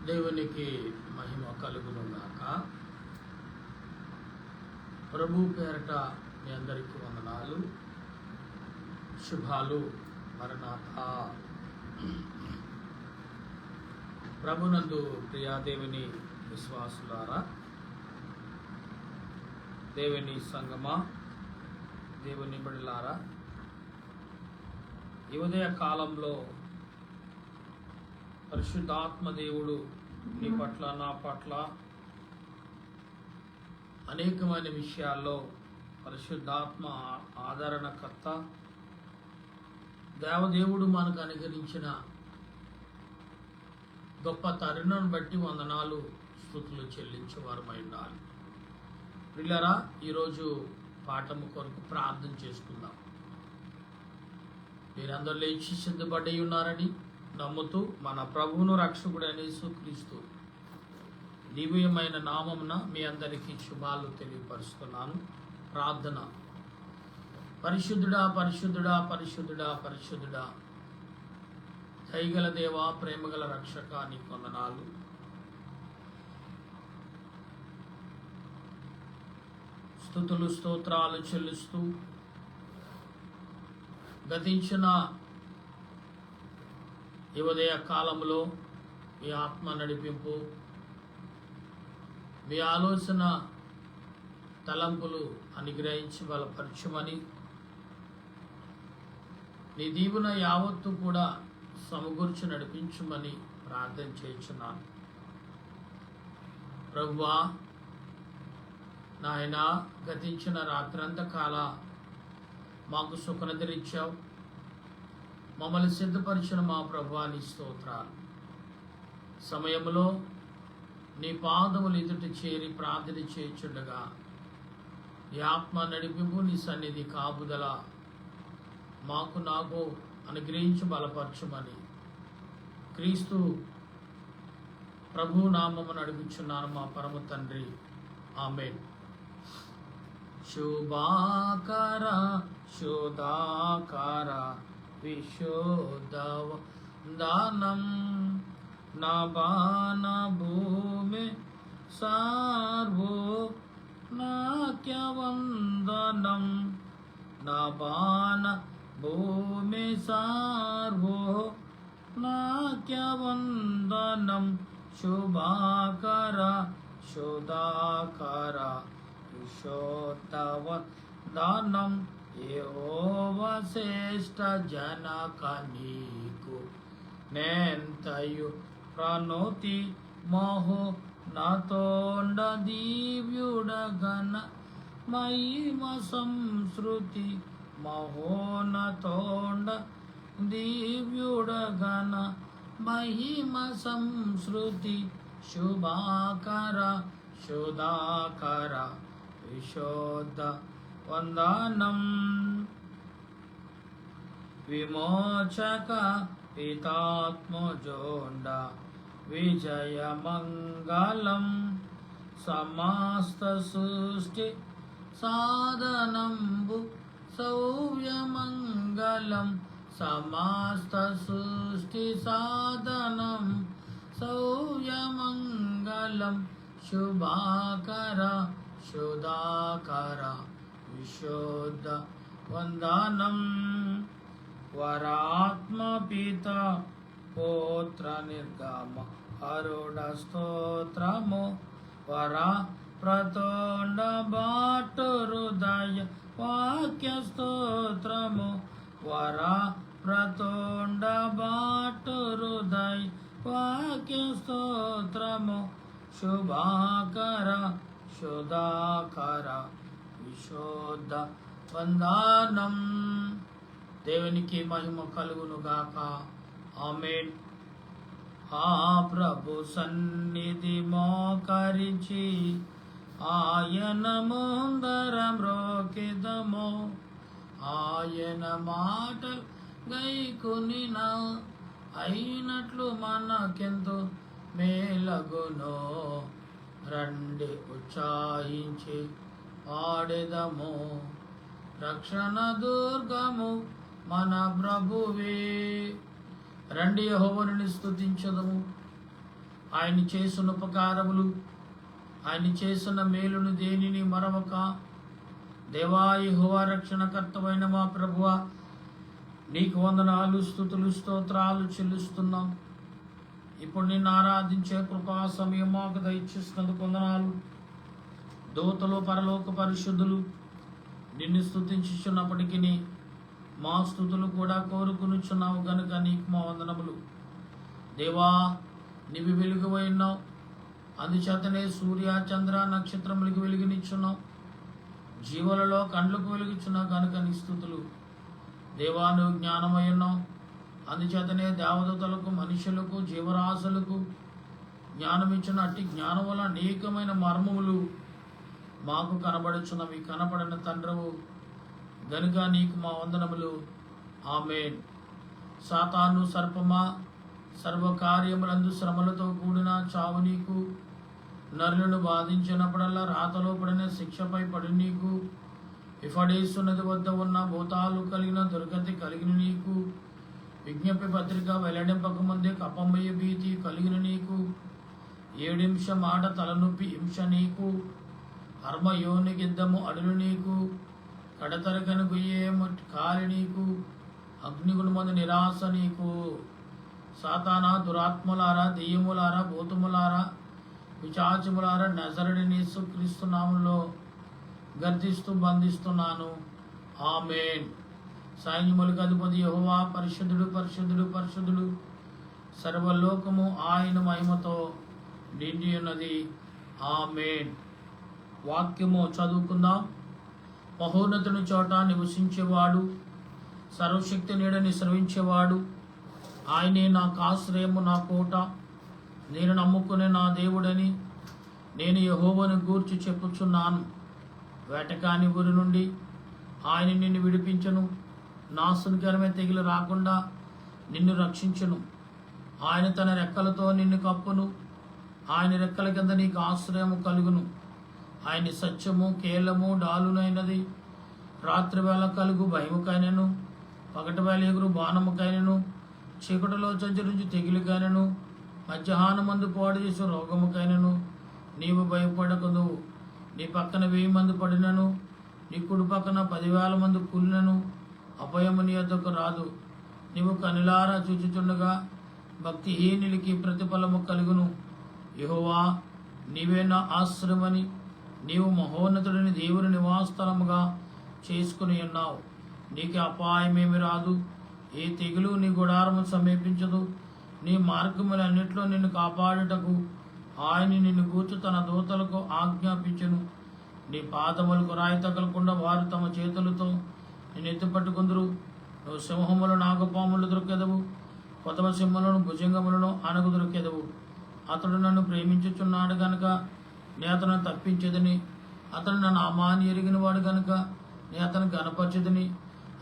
దేవునికి మహిమ కలుగును గాక. ప్రభు పేరట మీ అందరికీ వందనాలు, శుభాలు. మరణాత. ప్రభునందు ప్రియా దేవుని విశ్వాసులారా, దేవుని సంగమా, దేవుని బిడ్డలారా, ఈ ఉదయ కాలంలో పరిశుద్ధాత్మ దేవుడు నీ పట్ల, నా పట్ల అనేకమైన విషయాల్లో పరిశుద్ధాత్మ ఆదరణకర్త దేవదేవుడు మనకు అనుగ్రహించిన గొప్ప తరుణం బట్టి వందనాలు, స్తుతులు చెల్లించేవారమై ఉండాలి. పిల్లరా, ఈరోజు పాఠము కొరకు ప్రార్థన చేసుకుందాం. మీరందరూ లేచి సిద్ధపడి ఉన్నారని నమ్ముతూ మన ప్రభువును రక్షకుడైన యేసుక్రీస్తు దివ్యమైన నామమున మీ అందరికీ శుభాలు తెలియపరుస్తున్నాను. ప్రార్థన. పరిశుద్ధుడా, పరిశుద్ధుడా, పరిశుద్ధుడా, పరిశుద్ధుడా, దయగల దేవా, ప్రేమగల రక్షక, నీకు వందనాలు. స్తుతులు స్తోత్రాలు చెల్లిస్తూ గతించిన ఈ ఉదయ కాలంలో మీ ఆత్మ నడిపింపు, మీ ఆలోచన తలంపులు అనుగ్రహించి బలపరచమని, నీ దీవెన యావత్తు కూడా సమకూర్చి నడిపించమని ప్రార్థన చేయుచున్నాను. ప్రభువా, నాయనా, గతించిన రాత్రంతకాల మాకు సుఖనిద్రిచ్చావు. మమ్మల్ని సిద్ధపరిచిన మా ప్రభువా, నీ స్తోత్రాలు. సమయంలో నీ పాదములు ఎదుట చేరి ప్రార్థన చేయుచుండగా నీ ఆత్మ నడిపింపు, నీ సన్నిధి కాపుదల నాకు అనుగ్రహించి బలపరచమని క్రీస్తు ప్రభు నామమును అడుగుచున్నాను మా పరమ తండ్రి, ఆమేన్. శుభాకర శోధాకర విశోధవదానం నభాన భూమి సార్వో నాక్యవందనం నభాన భూమి సార్వో నాక్యవందనం శుభాకర శోధాకర విశోధవదానం యెహోవా శ్రేష్ఠ జనక నీకు నేంతయు ప్రణోతి మహో నతోండ దివ్యుడగన మహిమ సంస్కృతి మహోనతోండ దివ్యుడగన మహిమ సంస్కృతి శుభాకర శోధాకర విశోధ వందనం విమోచక పితాత్మజోండ విజయమంగళం సమస్త సృష్టి సాధనంబు సౌవ్యమంగళం సమస్త సృష్టి సాధనం సౌవ్యమంగళం శుభాకర శోధాకర విశోధ వందనం వరాత్మ పిత పోత్ర నిర్గమ అరుడ స్తోత్రము వర ప్రతోండ బాటు హృదయ వాక్య స్తోత్రము వర ప్రతోండ బాటు హృదయ వాక్య స్తోత్రము శుభాకర శోధాకర విశోధ వందనం. దేవునికి మహిమ కలుగును గాక. ఆమేన్. ఆ ప్రభు సన్నిధి మోకరించి ఆయన ముందర మ్రోకిదము, ఆయన మాటలు గైకొనిన అయినట్లు మనకెంతో మేలగునో. రండి ఉత్సాహించి పాడెదము, రక్షణ దుర్గము మన ప్రభువే. రండి యెహోవాను స్తుతించదము, ఆయన చేసిన ఉపకారములు, ఆయన చేసిన మేలును దేనిని మరవక, దేవా యెహోవా రక్షణకర్తవైన మా ప్రభువా, నీకు వందనాలు, స్తుతులు, స్తోత్రాలు చెల్లిస్తున్నాం. ఇప్పుడు నిన్ను ఆరాధించే కృపా సమయం మాకు దయచేసినందుకు వందనాలు. దూతలు, పరలోక పరిశుద్ధులు నిన్ను స్తుతించుచున్నప్పటికీ మా స్తుతులు కూడా కోరుకునిచున్నావు గనుక నీకు మా వందనములు. దేవా, నీవి వెలుగువై ఉన్నావు, అందుచేతనే సూర్య చంద్ర నక్షత్రములకు వెలుగునిచ్చున్నావు. జీవులలో కండ్లకు వెలుగుచున్నావు గనుక నీ స్తుతులు. దేవా, నువ్వు జ్ఞానమై ఉన్నావు, అందుచేతనే దేవదూతలకు, మనుషులకు, జీవరాశులకు జ్ఞానమిచ్చిన అట్టి జ్ఞానం వల్ల అనేకమైన మర్మములు మాకు కనబడుచున్నవి. కనబడిన తండ్రవు గనుక నీకు మా వందనములు. ఆమేన్. సాతాను సర్పమా, సర్వకార్యములందు శ్రమలతో కూడిన చావు నీకు. నరులను బాధించినప్పుడల్లా రాతలో పడిన శిక్షపై పడి నీకు. ఇఫడేసు నది వద్ద ఉన్న భూతాలు కలిగిన దుర్గతి కలిగిన నీకు. విజ్ఞప్తి పత్రిక వెల్లడింపక ముందే కపమయ్య భీతి కలిగిన నీకు. 7 హింస మాట తలనొప్పి హింస నీకు. హర్మయోని గిద్దము అడులు నీకు. కడతరగను గుయ్యేము కాలి నీకు. అగ్నిగుణమందు నిరాశ నీకు. సాతానా, దురాత్మలారా, దెయ్యములారా, భూతములారా, పిశాచములారా, నజరుడైన యేసుక్రీస్తు నామములో గర్దిస్తూ బంధిస్తున్నాను. ఆమేన్. సైన్యములకు అధిపతి యెహోవా పరిశుద్ధుడు, పరిశుద్ధుడు, పరిశుద్ధుడు. సర్వలోకము ఆయన మహిమతో నిండి ఉన్నది. ఆమేన్. వాక్యము చదువుకుందాం. మహోన్నతుని చోట నివసించేవాడు, సర్వశక్తి నీడని శ్రవించేవాడు, ఆయనే నాకు ఆశ్రయము, నా కోట, నేను నమ్ముకునే నా దేవుడని నేను యెహోవాను గూర్చి చెప్పుచున్నాను. వేటకాని ఊరి నుండి ఆయన నిన్ను విడిపించును, నాశనకరమైన తెగులు రాకుండా నిన్ను రక్షించును. ఆయన తన రెక్కలతో నిన్ను కప్పును, ఆయన రెక్కల కింద నీకు ఆశ్రయము కలుగును. ఆయన సత్యము, కేలము, డాలునైనది. రాత్రి వేళ కలుగు భయముకైనను, పగటి వేళ ఎగురు బాణముకైనను, చీకటిలో సంచరించి తెగులుకైనను, మధ్యాహ్నమందు పాడు చేసే రోగముకైనను నీవు భయపడకదు. నీ పక్కన 1000 మంది పడినను, నీ కుడి పక్కన 10,000 మంది కూలినను అభయము నీ యొద్దకు రాదు. నీవు కనులారా చూచుచుండగా భక్తిహీనులకి ప్రతిఫలము కలుగును. యెహోవా, నీవే నా ఆశ్రయమని నీవు మహోన్నతుడిని దేవుని నివాసస్థలముగా చేసుకుని ఉన్నావు. నీకు అపాయమేమి రాదు, ఏ తెగులు నీ గుడారము సమీపించదు. నీ మార్గములన్నిట్లో నిన్ను కాపాడుటకు ఆయన నిన్ను గూర్చి తన దూతలకు ఆజ్ఞాపించును. నీ పాదములకు రాయి తగలకుండా వారు తమ చేతులతో నిన్ను ఎత్తుపట్టుకుందరు. నువ్వు సింహములు, నాగపాములు దొరికెదవు, కొతమ సింహములను, భుజంగములను అనగు దొరికెదవు. అతడు నన్ను ప్రేమించుచున్నాడు గనుక నేను అతను తప్పించదని, అతడు నన్ను అమాని ఎరిగిన వాడు గనుక నేను అతను గనపరచదని.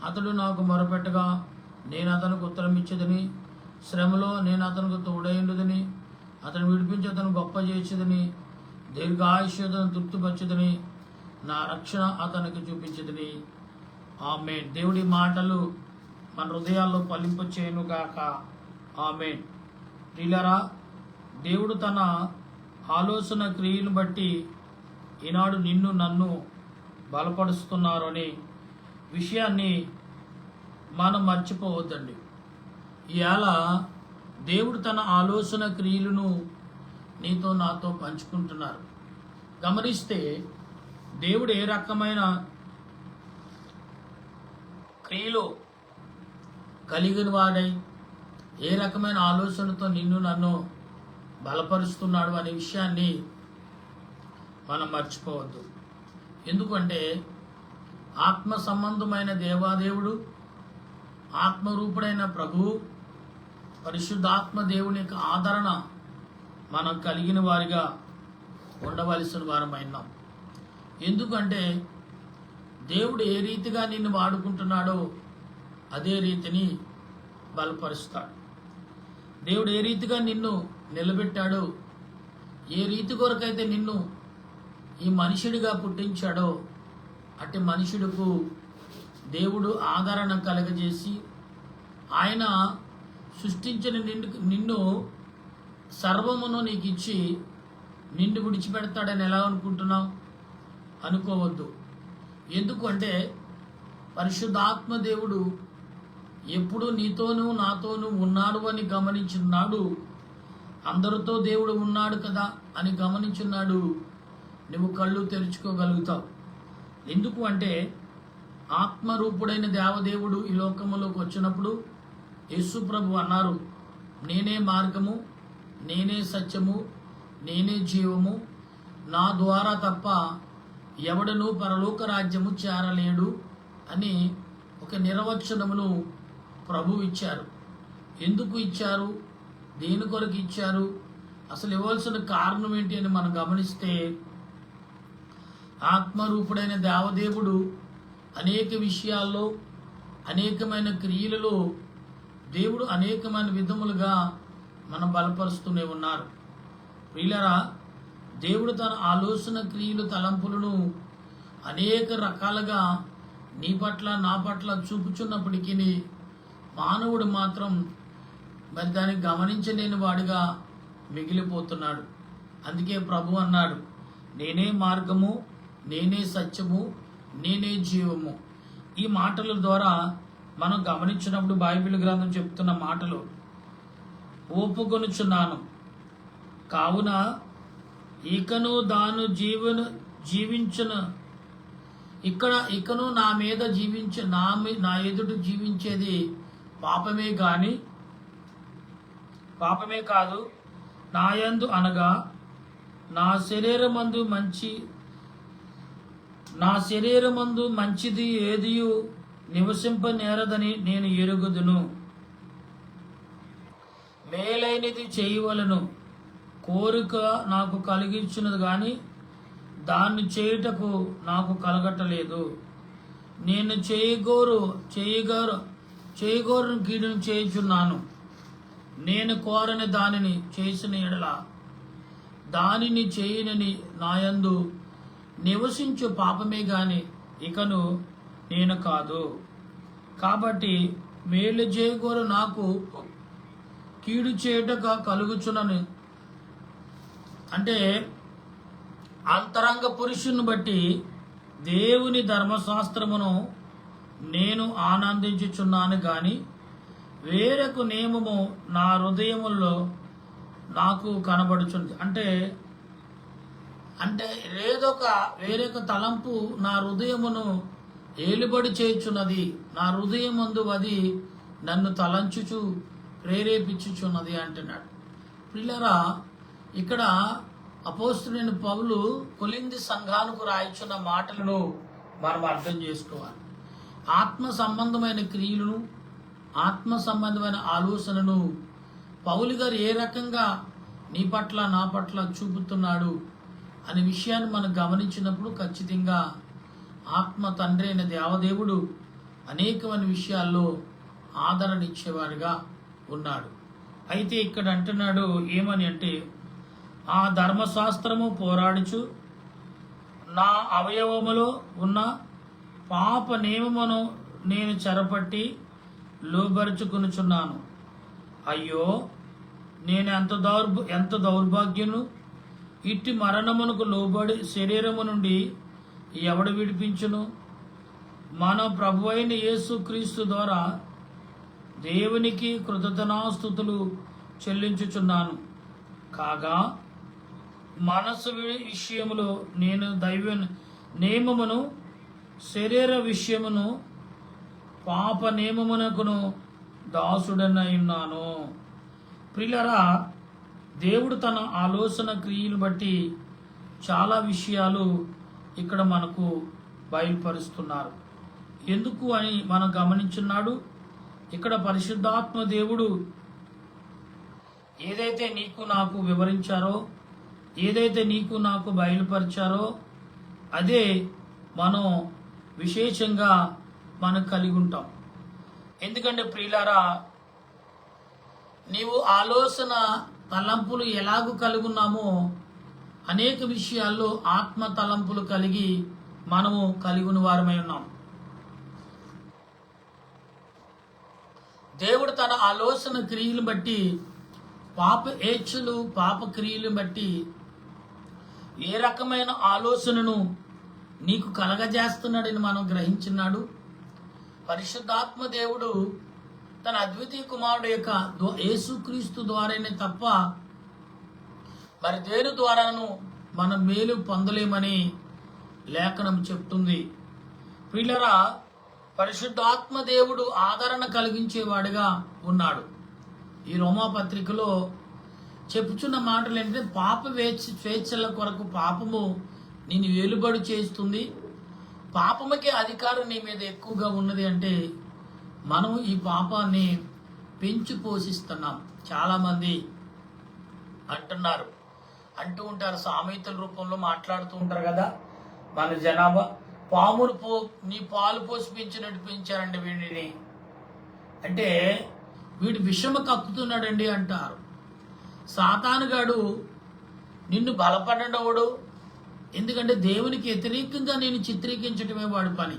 అతడు నాకు మొరపెట్టగా నేను అతనికి ఉత్తరం ఇచ్చేదని, శ్రమలో నేను అతనికి తోడైండుదని, అతను విడిపించి అతను గొప్ప చేసేదని, దీర్ఘాయుష్యతను తృప్తిపరచదని, నా రక్షణ అతనికి చూపించదని. ఆమేన్. దేవుడి మాటలు మన హృదయాల్లో ఫలింప చేయనుగాక. ఆమేన్. ప్రియులారా, దేవుడు తన ఆలోచన క్రియను బట్టి ఈనాడు నిన్ను నన్ను బలపరుస్తున్నారు అనే విషయాన్ని మనం మర్చిపోవద్దండి. ఇవాళ దేవుడు తన ఆలోచన క్రియలను నీతో నాతో పంచుకుంటున్నారు. గమనిస్తే దేవుడు ఏ రకమైన క్రియలు కలిగిన వాడై ఏ రకమైన ఆలోచనతో నిన్ను నన్ను బలపరుస్తున్నాడు అనే విషయాన్ని మనం మర్చిపోవద్దు. ఎందుకంటే ఆత్మ సంబంధమైన దేవాదేవుడు, ఆత్మరూపుడైన ప్రభువు, పరిశుద్ధాత్మ దేవుని యొక్క ఆదరణ మనం కలిగిన వారిగా ఉండవలసిన వారమైనాం. ఎందుకంటే దేవుడు ఏ రీతిగా నిన్ను వాడుకుంటున్నాడో అదే రీతిని బలపరుస్తాడు. దేవుడు ఏ రీతిగా నిన్ను నిలబెట్టాడో, ఏ రీతి కొరకైతే నిన్ను ఈ మనుషుడిగా పుట్టించాడో అట్టి మనుషుడుకు దేవుడు ఆదరణ కలగజేసి ఆయన సృష్టించిన నిన్ను సర్వమును నీకు ఇచ్చి నిన్ను విడిచిపెడతాడని ఎలా అనుకుంటున్నావు? అనుకోవద్దు. ఎందుకంటే పరిశుద్ధాత్మ దేవుడు ఎప్పుడు నీతోనూ నాతోనూ ఉన్నాడు అని గమనించున్నాడు. అందరితో దేవుడు ఉన్నాడు కదా అని గమనించున్నాడు. నువ్వు కళ్ళు తెరుచుకోగలుగుతావు. ఎందుకు అంటే ఆత్మరూపుడైన దేవదేవుడు ఈ లోకములోకి వచ్చినప్పుడు యేసు ప్రభు అన్నారు, నేనే మార్గము, నేనే సత్యము, నేనే జీవము, నా ద్వారా తప్ప ఎవడనూ పరలోక రాజ్యము చేరలేడు అని ఒక నిర్వచనమును ప్రభు ఇచ్చారు. ఎందుకు ఇచ్చారు? దేని కొరకు ఇచ్చారు? అసలు ఇవ్వాల్సిన కారణం ఏంటి అని మనం గమనిస్తే, ఆత్మరూపుడైన దేవదేవుడు అనేక విషయాల్లో, అనేకమైన క్రియలలో దేవుడు అనేకమైన విధములుగా మనం బలపరుస్తూనే ఉన్నారు. ప్రియులారా, దేవుడు తన ఆలోచన, క్రియలు, తలంపులను అనేక రకాలుగా నీ పట్ల నా పట్ల చూపుచున్నప్పటికీ మానవుడు మాత్రం మరి దాన్ని గమనించలేని వాడిగా మిగిలిపోతున్నాడు. అందుకే ప్రభు అన్నాడు, నేనే మార్గము, నేనే సత్యము, నేనే జీవము. ఈ మాటల ద్వారా మనం గమనించినప్పుడు బైబిల్ గ్రంథం చెప్తున్న మాటలు, ఒప్పుకొనుచున్నాను కావున ఇకను దాను జీవించను, ఇకను నా మీద నా ఎదుట జీవించేది పాపమే కాదు, నాయందు అనగా నా శరీరమందు మంచిది ఏదియు నివసింపనేరదని నేను ఎరుగుదును. మేలైనది చేయవలను కోరిక నాకు కలిగించినది గాని దాన్ని చేయుటకు నాకు కలగట్టలేదు. నేను చేయగోరు కీడును చేయుచున్నాను. నేను కోరని దానిని చేసిన ఎడల దానిని చేయనని నాయందు నివసించు పాపమే గాని ఇకను నేను కాదు. కాబట్టి మేలు చేయగోరు నాకు కీడు చేయుటకు కలుగుచునని, అంటే అంతరంగ పురుషుని బట్టి దేవుని ధర్మశాస్త్రమును నేను ఆనందించుచున్నాను గాని వేరొక నియమము నా హృదయములో నాకు కనబడుచుంది. అంటే వేరొక తలంపు నా హృదయమును ఏలుబడి చేయుచున్నది. నా హృదయమందు అది నన్ను తలంచుచు ప్రేరేపించుచున్నది అంటున్నాడు. పిల్లరా, ఇక్కడ అపోస్తలుడైన పౌలు కొలింథీ సంఘానికి రాయించున్న మాటలను మనం అర్థం చేసుకోవాలి. ఆత్మ సంబంధమైన క్రియలను, ఆత్మ సంబంధమైన ఆలోచనను పౌలు గారు ఏ రకంగా నీ పట్ల నా పట్ల చూపుతున్నాడు అనే విషయాన్ని మనం గమనించినప్పుడు ఖచ్చితంగా ఆత్మ తండ్రి అయిన దేవదేవుడు అనేకమైన విషయాల్లో ఆదరణ ఇచ్చేవాడిగా ఉన్నాడు. అయితే ఇక్కడ అంటున్నాడు ఏమని అంటే, ఆ ధర్మశాస్త్రము పోరాడుచు నా అవయవములో ఉన్న పాప నియమమును నేను చెరపట్టి లోబరుచుకొనుచున్నాను. అయ్యో, నేను ఎంత దౌర్భాగ్యను! ఇట్టి మరణమునకు లోబడి శరీరము నుండి ఎవడు విడిపించును? మన ప్రభు అయిన యేసు క్రీస్తు ద్వారా దేవునికి కృతజ్ఞతాస్తుతులు చెల్లించుచున్నాను. కాగా మనసు విషయములో నేను దైవ నియమమును, శరీర విషయమును పాప నియమమునకును దాసుడనై ఉన్నాను. ప్రియులారా, దేవుడు తన ఆలోచన క్రియలు బట్టి చాలా విషయాలు ఇక్కడ మనకు బయలుపరుస్తున్నారు. ఎందుకు అని మనం గమనించున్నాడు. ఇక్కడ పరిశుద్ధాత్మ దేవుడు ఏదైతే నీకు నాకు వివరించారో, ఏదైతే నీకు నాకు బయలుపరిచారో అదే మనం విశేషంగా మనం కలిగి ఉంటాం. ఎందుకంటే ప్రియులారా, నీవు ఆలోచన తలంపులు ఎలాగూ కలిగి ఉన్నామో అనేక విషయాల్లో ఆత్మ తలంపులు కలిగి మనము కలిగిన వారమై ఉన్నాం. దేవుడు తన ఆలోచన క్రియలు బట్టి పాప ఏచ్ఛలు పాప క్రియలు బట్టి ఏ రకమైన ఆలోచనను నీకు కలగజేస్తున్నాడని మనం గ్రహించున్నాడు. పరిశుద్ధాత్మ దేవుడు తన అద్వితీయ కుమారుడు యొక్క యేసుక్రీస్తు ద్వారానే తప్ప మరి దేని ద్వారాను మనం మేలు పొందలేమని లేఖనం చెప్తుంది. ప్రియులారా, పరిశుద్ధాత్మ దేవుడు ఆదరణ కలిగించేవాడుగా ఉన్నాడు. ఈ రోమా పత్రికలో చెప్పుచున్న మాటలు ఏంటంటే, పాప స్వేచ్ఛల కొరకు పాపము నేను వెలుబడి చేస్తుంది, పాపముకే అధికారం నీ మీద ఎక్కువగా ఉన్నది అంటే మనం ఈ పాపాన్ని పెంచి పోషిస్తున్నాం. చాలామంది అంటూ ఉంటారు, సామెతల రూపంలో మాట్లాడుతూ ఉంటారు కదా, మన జనాభా పామును నీ పాలు పోసి పెంచినట్టు పెంచారండి వీడిని, అంటే వీడు విషము కక్కుతున్నాడండి అంటారు. సాతానుగాడు నిన్ను బలపడవాడు, ఎందుకంటే దేవునికి వ్యతిరేకంగా నేను చిత్రీకరించడమే వాడి పని,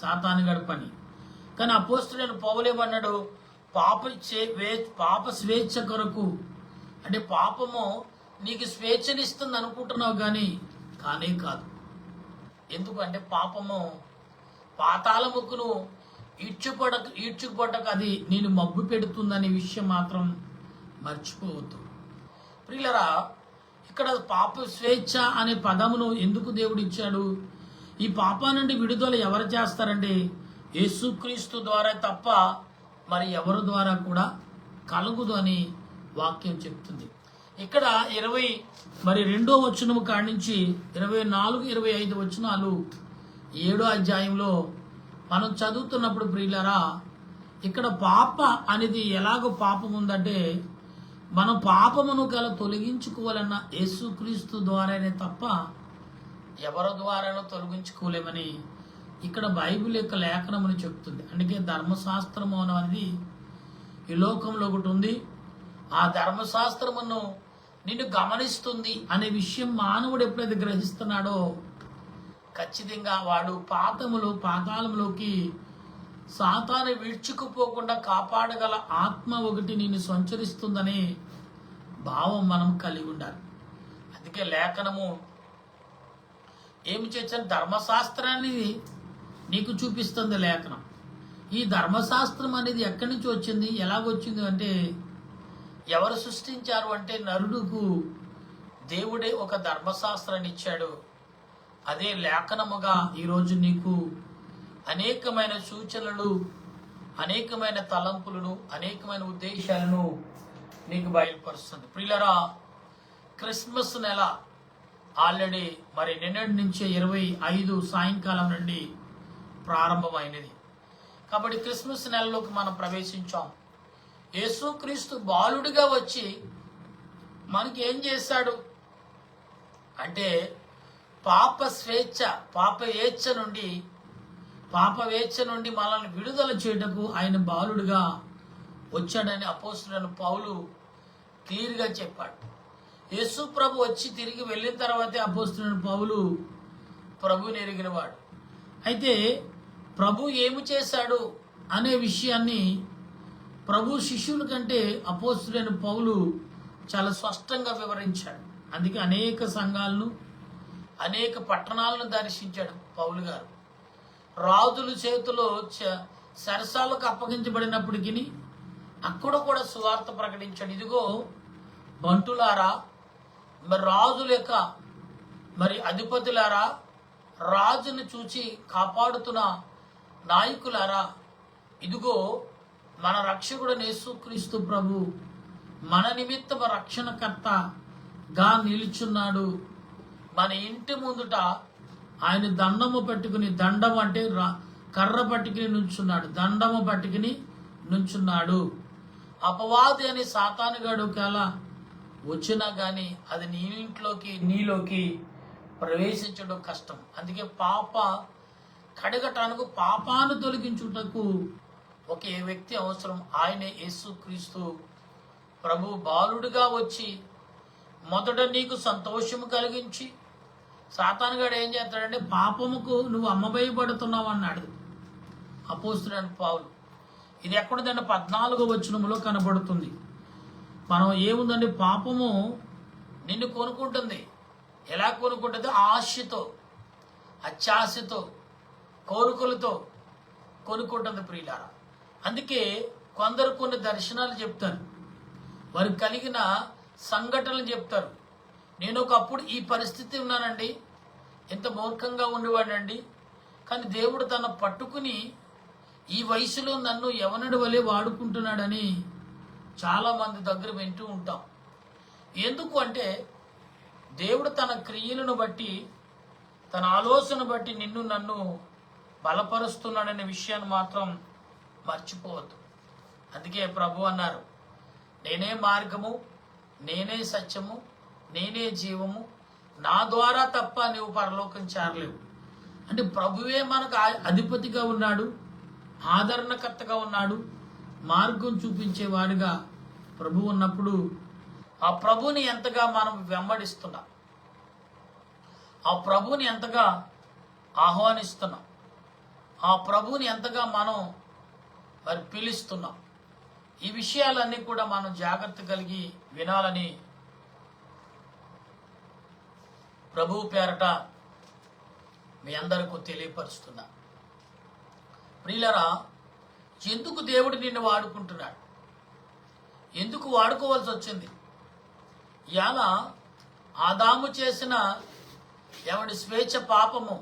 సాతానుగాడి పని. కానీ అపోస్తలుడైన పౌలేమన్నాడు, పాప స్వేచ్ఛ కొరకు, అంటే పాపము నీకు స్వేచ్ఛనిస్తుంది అనుకుంటున్నావు కానీ కానే కాదు. ఎందుకంటే పాపము పాతాళముకును ఈడ్చుకోవటకు అది నేను మబ్బు పెడుతుందనే విషయం మాత్రం మర్చిపోవద్దు. ప్రియులరా, ఇక్కడ పాప స్వేచ్ఛ అనే పదమును ఎందుకు దేవుడు ఇచ్చాడు? ఈ పాపా నుండి విడుదల ఎవరు చేస్తారంటే యేసుక్రీస్తు ద్వారా తప్ప మరి ఎవరి ద్వారా కూడా కలుగుదు అని వాక్యం చెప్తుంది. ఇక్కడ 22వ వచనము కాడి నుంచి 24, 25 వచనాలు 7వ అధ్యాయంలో మనం చదువుతున్నప్పుడు ప్రియులరా, ఇక్కడ పాప అనేది ఎలాగో పాపం ఉందంటే మనం పాపమును తొలగించుకోవాలన్న యేసుక్రీస్తు ద్వారానే తప్ప ఎవరి ద్వారానో తొలగించుకోలేమని ఇక్కడ బైబిల్ యొక్క లేఖనముని చెప్తుంది. అందుకే ధర్మశాస్త్రము అనేది ఈ లోకంలో ఒకటి ఉంది. ఆ ధర్మశాస్త్రమును నిన్ను గమనిస్తుంది అనే విషయం మానవుడు ఎప్పుడైతే గ్రహిస్తున్నాడో ఖచ్చితంగా వాడు పాతాళంలోకి సాతాను విడ్చుకుపోకుండా కాపాడగల ఆత్మ ఒకటి నిన్ను సంచరిస్తుందనే భావం మనం కలిగి ఉండాలి. అందుకే లేఖనము ఏమి చేసిన ధర్మశాస్త్రాన్ని నీకు చూపిస్తుంది లేఖనం. ఈ ధర్మశాస్త్రం అనేది ఎక్కడి నుంచి వచ్చింది, ఎలాగొచ్చింది అంటే ఎవరు సృష్టించారు అంటే నరుడుకు దేవుడే ఒక ధర్మశాస్త్రాన్ని ఇచ్చాడు. అదే లేఖనముగా ఈరోజు నీకు అనేకమైన సూచనలు, అనేకమైన తలంపులను, అనేకమైన ఉద్దేశాలను నీకు బయలుపరుస్తుంది. ప్రియులరా, క్రిస్మస్ నెల ఆల్రెడీ మరి నిన్నటి నుంచే 25 సాయంకాలం నుండి ప్రారంభమైనది. కాబట్టి క్రిస్మస్ నెలలోకి మనం ప్రవేశించాం. యేసుక్రీస్తు బాలుడిగా వచ్చి మనకి ఏం చేశాడు అంటే పాప వేచ్ఛ నుండి మనల్ని విడుదల చేయటకు ఆయన బాలుడిగా వచ్చాడని అపోస్తలుడైన పౌలు క్లియర్గా చెప్పాడు. యేసు ప్రభు వచ్చి తిరిగి వెళ్ళిన తర్వాతే అపోస్తలుడైన పౌలు ప్రభుని ఎరిగినవాడు. అయితే ప్రభు ఏమి చేశాడు అనే విషయాన్ని ప్రభు శిష్యుల కంటే అపోస్తలుడైన పౌలు చాలా స్పష్టంగా వివరించాడు. అందుకే అనేక సంఘాలను, అనేక పట్టణాలను దర్శించాడు పౌలు గారు. రాజుల చేతిలో సరసాలకు అప్పగించబడినప్పటికీ అక్కడ కూడా సువార్త ప్రకటించాడు. ఇదిగో బంటులారా, మరి రాజుల యొక్క మరి అధిపతులారా, రాజును చూచి కాపాడుతున్న నాయకులారా, ఇదిగో మన రక్షకుడు యేసుక్రీస్తు ప్రభు మన నిమిత్తం రక్షణకర్తగా నిలుచున్నాడు. మన ఇంటి ముందుట ఆయన దండము పట్టుకుని, దండం అంటే కర్ర పట్టుకుని నుంచున్నాడు, దండము పట్టుకుని నుంచున్నాడు. అపవాది అని సాతానుగాడు కలా వచ్చినా కానీ అది నీలోకి ప్రవేశించడం కష్టం. అందుకే పాప కడగటానికి, పాపాన్ని తొలగించుటకు ఒకే వ్యక్తి అవసరం, ఆయనే యేసుక్రీస్తు ప్రభు బాలుడిగా వచ్చి మొదట నీకు సంతోషము కలిగించి, సాతానుగాడు ఏం చేస్తాడంటే పాపముకు నువ్వు అమ్మబయపడుతున్నావు అన్నాడు అపోస్తలుడైన పౌలు. ఇది ఎక్కడుందంటే 14వ వచనములో కనబడుతుంది. మనం ఏముందండి, పాపము నిన్ను కొనుక్కుంటుంది. ఎలా కొనుక్కుంటుంది? ఆశతో, అత్యాశతో, కోరికలతో కొనుక్కుంటుంది ప్రియులారా. అందుకే కొందరు కొన్ని దర్శనాలు చెప్తారు, వారికి కలిగిన సంఘటనలు చెప్తారు. నేను ఒకప్పుడు ఈ పరిస్థితి ఉన్నానండి, ఎంత మూర్ఖంగా ఉండేవాడినండి, కానీ దేవుడు తన పట్టుకుని ఈ వయసులో నన్ను యవనుడి వలె వాడుకుంటున్నాడని చాలా మంది దగ్గర వింటూ ఉంటాం. ఎందుకు అంటే దేవుడు తన క్రియలను బట్టి, తన ఆలోచన బట్టి నిన్ను నన్ను బలపరుస్తున్నాడనే విషయాన్ని మాత్రం మర్చిపోవద్దు. అందుకే ప్రభు అన్నారు, నేనే మార్గము, నేనే సత్యము, నేనే జీవము, నా ద్వారా తప్ప నువ్వు పరలోకం చేరలేవు. అంటే ప్రభువే మనకు అధిపతిగా ఉన్నాడు, ఆదరణకర్తగా ఉన్నాడు, మార్గం చూపించేవాడిగా ప్రభు ఉన్నప్పుడు ఆ ప్రభుని ఎంతగా మనం వెంబడిస్తున్నాం, ఆ ప్రభుని ఎంతగా ఆహ్వానిస్తున్నాం, ఆ ప్రభుని ఎంతగా మనం మరి పిలుస్తున్నాం, ఈ విషయాలన్నీ కూడా మనం జాగ్రత్త కలిగి వినాలని ప్రభువు పేరట మీ అందరికీ తెలియపరుస్తున్నా. ప్రియులరా, ఎందుకు దేవుడు నిన్ను వాడుకుంటున్నాడు, ఎందుకు వాడుకోవాల్సి వచ్చింది? ఇవాళ ఆదాము చేసిన ఎవడి స్వేచ్ఛ పాపము.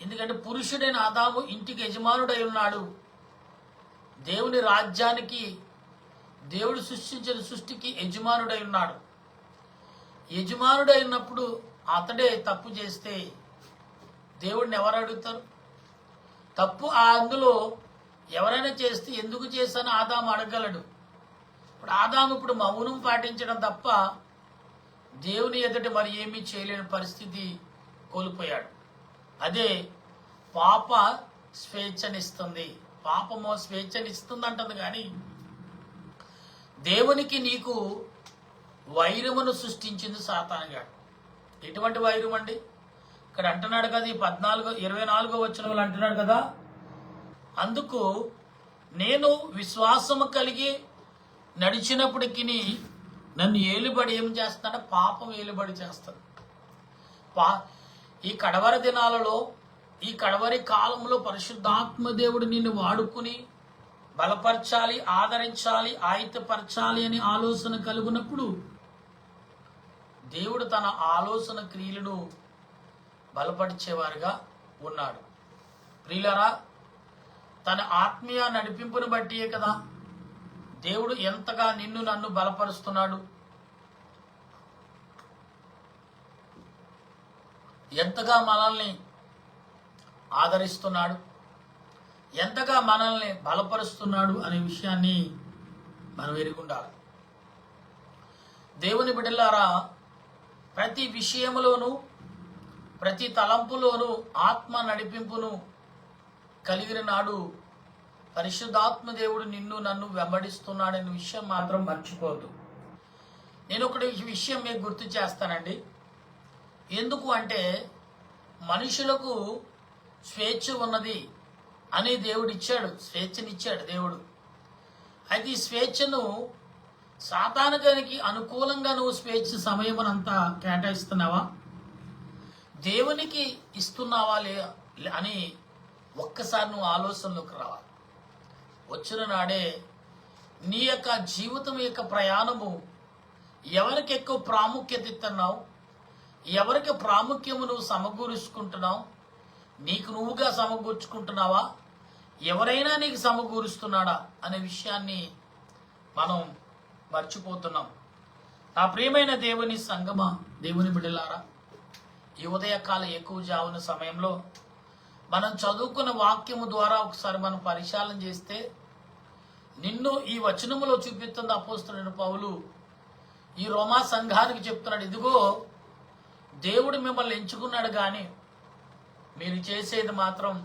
ఎందుకంటే పురుషుడైన ఆదాము ఇంటికి యజమానుడై ఉన్నాడు, దేవుని రాజ్యానికి, దేవుడు సృష్టించిన సృష్టికి యజమానుడై ఉన్నాడు. యజమానుడై ఉన్నప్పుడు అతడే తప్పు చేస్తే దేవుడిని ఎవరు అడుగుతారు? తప్పు అందులో ఎవరైనా చేస్తే ఎందుకు చేశానో ఆదాము అడగలడు. ఇప్పుడు ఆదాము ఇప్పుడు మౌనం పాటించడం తప్ప దేవుని ఎదుట మరి ఏమీ చేయలేని పరిస్థితి కోల్పోయాడు. అదే పాప స్వేచ్ఛనిస్తుంది, పాపమో స్వేచ్ఛనిస్తుంది అంటుంది, కానీ దేవునికి నీకు వైరమును సృష్టించింది సాతానుగాడు. ఎటువంటి వైరం అండి? ఇక్కడ అంటున్నాడు కదా, ఈ 24 వచనంలో అంటున్నాడు కదా, అందుకు నేను విశ్వాసము కలిగి నడిచినప్పటికీ నన్ను ఏలుబడి ఏం చేస్తాడంటే పాపం ఏలుబడి చేస్తాడు. ఈ కడవరి దినాలలో, ఈ కడవరి కాలంలో పరిశుద్ధాత్మ దేవుడు నిన్ను వాడుకుని బలపరచాలి, ఆదరించాలి, ఆయుధపరచాలి అని ఆలోచన కలుగునప్పుడు దేవుడు తన ఆలోచన క్రియలను బలపరిచేవారుగా ఉన్నాడు. ప్రియులారా, తన ఆత్మీయ నడిపింపును బట్టియే కదా దేవుడు ఎంతగా నిన్ను నన్ను బలపరుస్తున్నాడు, ఎంతగా మనల్ని ఆదరిస్తున్నాడు, ఎంతగా మనల్ని బలపరుస్తున్నాడు అనే విషయాన్ని మనం ఎరుగుండాలి. దేవుని బిడ్డలారా, ప్రతి విషయంలోనూ, ప్రతి తలంపులోనూ ఆత్మ నడిపింపును కలిగిన నాడు పరిశుద్ధాత్మ దేవుడు నిన్ను నన్ను వెంబడిస్తున్నాడనే విషయం మాత్రం మర్చిపోవద్దు. నేను ఒకటి విషయం మీకు గుర్తు చేస్తానండి. ఎందుకు అంటే మనుషులకు స్వేచ్ఛ ఉన్నది అని దేవుడు ఇచ్చాడు, స్వేచ్ఛనిచ్చాడు దేవుడు. అయితే ఈ స్వేచ్ఛను సాతానుగానికి అనుకూలంగా నువ్వు స్వేచ్ఛ సమయమునంతా కేటాయిస్తున్నావా, దేవునికి ఇస్తున్నావా అని ఒక్కసారి నువ్వు ఆలోచనలోకి రావాలి. వచ్చిన నాడే నీ యొక్క జీవితం యొక్క ప్రయాణము ఎవరికి ఎక్కువ ప్రాముఖ్యత ఇస్తున్నావు, ఎవరికి ప్రాముఖ్యము నువ్వు సమకూర్చుకుంటున్నావు, నీకు నువ్వుగా సమకూర్చుకుంటున్నావా, ఎవరైనా నీకు సమకూరుస్తున్నాడా అనే విషయాన్ని మనం మర్చిపోతున్నాం. నా ప్రియమైన దేవుని సంగమ, దేవుని బిడ్డలారా, ఈ ఉదయకాల ఎక్కువ జావున సమయంలో మనం చదువుకున్న వాక్యము ద్వారా ఒకసారి మనం పరిశీలన చేస్తే నిన్ను ఈ వచనములో చూపిస్తుంది అపోస్తలుడైన పౌలు ఈ రోమా సంఘానికి చెప్తున్నాడు, ఇదిగో దేవుడు మిమ్మల్ని ఎంచుకున్నాడు, కానీ మీరు చేసేది మాత్రం,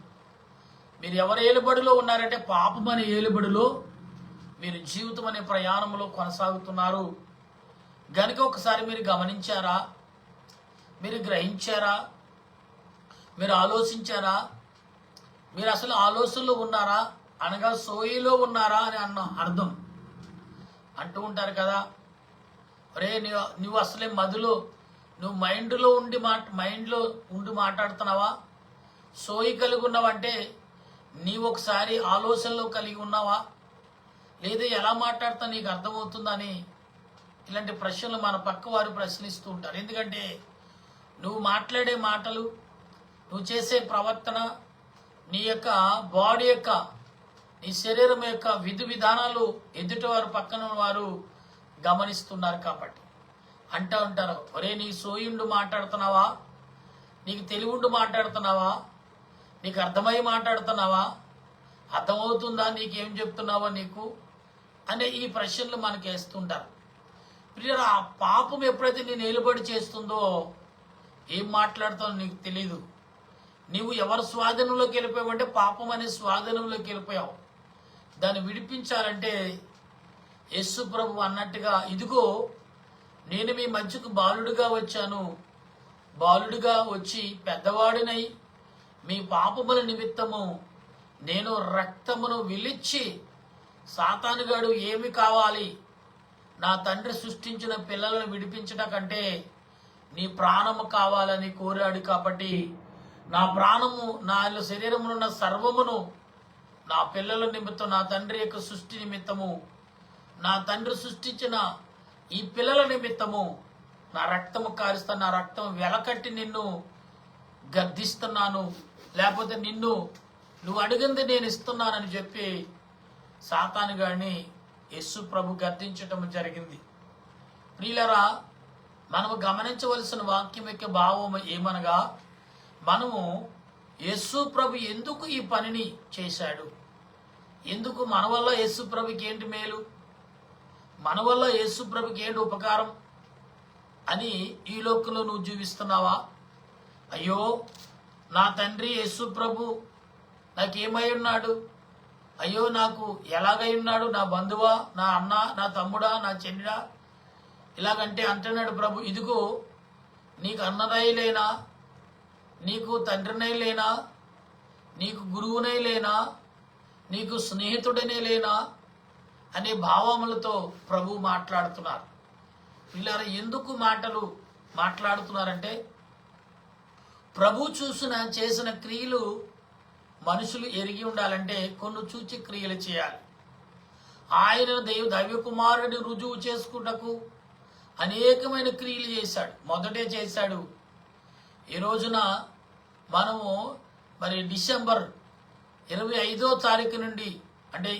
మీరు ఎవరి ఏలుబడిలో ఉన్నారంటే పాపం అనే ఏలుబడిలో మీరు జీవితం అనే ప్రయాణంలో కొనసాగుతున్నారు. గనుక ఒకసారి మీరు గమనించారా, మీరు గ్రహించారా, మీరు ఆలోచించారా, మీరు అసలు ఆలోచనలో ఉన్నారా అనగా సోయిలో ఉన్నారా అని అర్థం. అంటూ ఉంటారు కదా. ఒరే నువ్వు అసలే మదిలో నువ్వు మైండ్లో ఉండి మాట్లాడుతున్నావా? సోయి కలిగి ఉన్నావంటే నీవు ఒకసారి ఆలోచనలో కలిగి ఉన్నావా? లేదా ఎలా మాట్లాడుతా నీకు అర్థమవుతుందని ఇలాంటి ప్రశ్నలు మన పక్క వారు ప్రశ్నిస్తూ ఉంటారు. ఎందుకంటే నువ్వు మాట్లాడే మాటలు, నువ్వు చేసే ప్రవర్తన, నీ యొక్క బాడీ యొక్క, నీ శరీరం యొక్క విధి విధానాలు ఎదుటి వారు పక్కన వారు గమనిస్తున్నారు. కాబట్టి అంటూ ఉంటారు, ఒరే నీ సోయుండు మాట్లాడుతున్నావా? నీకు తెలివుండు మాట్లాడుతున్నావా? నీకు అర్థమై మాట్లాడుతున్నావా? అర్థమవుతుందా నీకేం చెప్తున్నావో నీకు అనే ఈ ప్రశ్నలు మనకి వేస్తుంటారు. ప్రియులారా, ఆ పాపం ఎప్పుడైతే నేను నిలబడి చేస్తుందో ఏం మాట్లాడుతావు నీకు తెలీదు. నీవు ఎవరి స్వాధీనంలోకి వెళ్ళిపోయావంటే పాపం అనే స్వాధీనంలోకి వెళ్ళిపోయావు. దాన్ని విడిపించాలంటే యేసు ప్రభు అన్నట్టుగా, ఇదిగో నేను మీ మధ్యకు బాలుడిగా వచ్చాను, బాలుడిగా వచ్చి పెద్దవాడినై మీ పాపముల నిమిత్తము నేను రక్తమును విలిచ్చి, సాతానుగాడు ఏమి కావాలి, నా తండ్రి సృష్టించిన పిల్లలను విడిపించట కంటే నీ ప్రాణము కావాలని కోరాడు. కాబట్టి నా ప్రాణము, నా శరీరములో ఉన్న సర్వమును నా పిల్లల నిమిత్తం, నా తండ్రి యొక్క సృష్టి నిమిత్తము, నా తండ్రి సృష్టించిన ఈ పిల్లల నిమిత్తము నా రక్తము కారుస్తా, నా రక్తం వెలకట్టి నిన్ను గద్దిస్తున్నాను, లేకపోతే నువ్వు అడిగింది నేను ఇస్తున్నానని చెప్పి సాతాను గారిని యేసు ప్రభు గద్దించటం జరిగింది. ప్రియులరా, మనము గమనించవలసిన వాక్యం యొక్క భావం ఏమనగా, మనము యేసు ప్రభు ఎందుకు ఈ పనిని చేశాడు, ఎందుకు మన వల్ల యేసు ప్రభుకి ఏంటి మేలు, మన వల్ల యేసు ప్రభుకి ఏంటి ఉపకారం అని ఈ లోకంలో నువ్వు జీవిస్తున్నావా? అయ్యో నా తండ్రి యేసు ప్రభు నాకేమై ఉన్నాడు, అయ్యో నాకు ఎలాగై ఉన్నాడు, నా బంధువా, నా అన్న, నా తమ్ముడా, నా చెల్లిడా, ఇలాగంటే అంటున్నాడు ప్రభు, ఇదిగో నీకు అన్నదై లేనా, నీకు తండ్రినై లేనా, నీకు గురువునై లేనా, నీకు స్నేహితుడనే లేనా అనే భావములతో ప్రభు మాట్లాడుతున్నారు. ఇలా ఎందుకు మాట్లాడుతున్నారంటే, ప్రభు చేసిన క్రియలు మనుషులు ఎరిగి ఉండాలంటే కొన్ని చూచి క్రియలు చేయాలి. ఆయన దైవ కుమారుడిని రుజువు చేసుకున్నకు అనేకమైన క్రియలు చేశాడు. మొదటే చేశాడు. ఈ రోజున మనము మరి డిసెంబర్ 25వ తారీఖు నుండి, అంటే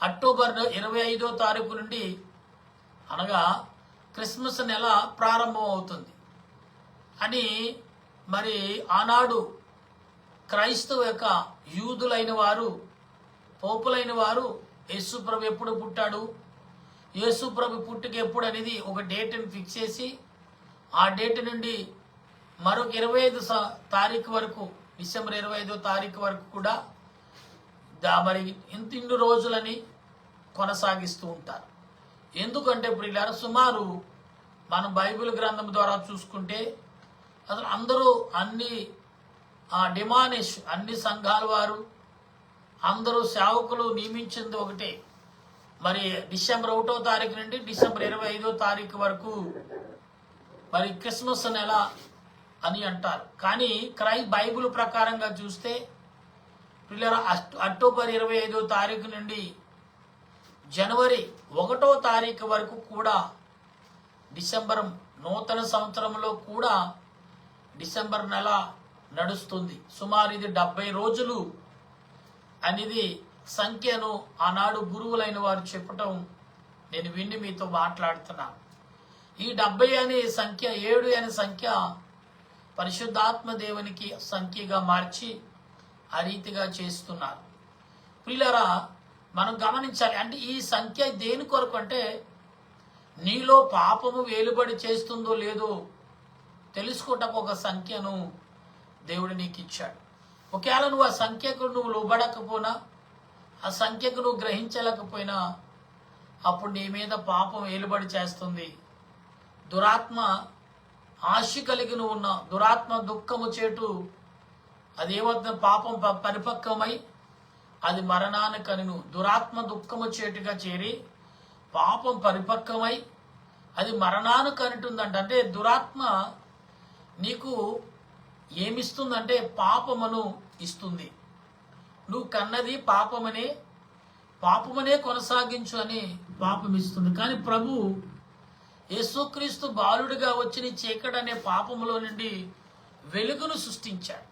అక్టోబర్ 25వ తారీఖు నుండి అనగా క్రిస్మస్ నెల ప్రారంభం అవుతుంది అని మరి ఆనాడు క్రైస్తవ యొక్క యూదులైన వారు, పోపులైన వారు యేసుప్రభు ఎప్పుడు పుట్టాడు, యేసుప్రభు పుట్టుక ఎప్పుడు అనేది ఒక డేట్ని ఫిక్స్ చేసి ఆ డేట్ నుండి మరొక 25 తారీఖు వరకు, డిసెంబర్ 25వ తారీఖు వరకు కూడా మరి ఇన్ని రోజులని కొనసాగిస్తూ ఉంటారు. ఎందుకంటే ప్రియులారా, సుమారు మనం బైబిల్ గ్రంథం ద్వారా చూసుకుంటే అసలు అందరూ అన్ని సంఘాల వారు, అందరూ సేవకులు నియమించింది ఒకటే, మరి డిసెంబర్ 1వ తారీఖు నుండి డిసెంబర్ 25వ తారీఖు వరకు మరి క్రిస్మస్ నెల అని అంటారు. కానీ బైబిల్ ప్రకారంగా చూస్తే పిల్లల అక్టోబర్ 25వ తారీఖు నుండి జనవరి 1వ తారీఖు వరకు కూడా డిసెంబర్ నూతన సంవత్సరంలో కూడా డిసెంబర్ నెల నడుస్తుంది. సుమారు ఇది 70 రోజులు అనేది సంఖ్యను ఆనాడు గురువులైన వారు చెప్పటం నేను విని మీతో మాట్లాడుతున్నాను. ఈ 70 అనే సంఖ్య, 7 అనే సంఖ్య పరిశుద్ధాత్మ దేవునికి సంఖ్యగా మార్చి ఆ రీతిగా చేస్తున్నారు. ప్రియులారా, మనం గమనించాలి. అంటే ఈ సంఖ్య దేని కొరకు అంటే, నీలో పాపము వేలుబడి చేస్తుందో లేదో తెలుసుకోవటకు ఒక సంఖ్యను దేవుడు నీకు ఇచ్చాడు. ఒకవేళ నువ్వు ఆ సంఖ్యకు నువ్వు లోబడకపోయినా, ఆ సంఖ్యకు నువ్వు గ్రహించలేకపోయినా, అప్పుడు నీ మీద పాపం వేలుబడి చేస్తుంది. దురాత్మ ఆశ కలిగి నువ్వు ఉన్న దురాత్మ దుఃఖము చేటు అదేమవుతుంది, పాపం పరిపక్వమై అది మరణాన్ని కనును. దురాత్మ దుఃఖము చేటుగా చేరి పాపం పరిపక్వమై అది మరణానికి అంటుందంట. అంటే దురాత్మ నీకు ఏమిస్తుందంటే పాపమును ఇస్తుంది. నువ్వు కన్నది పాపమనే కొనసాగించు అని పాపం ఇస్తుంది. కానీ ప్రభు యేసుక్రీస్తు బాలుడిగా వచ్చి నీ చీకటి అనే పాపములో నుండి వెలుగును సృష్టించాడు.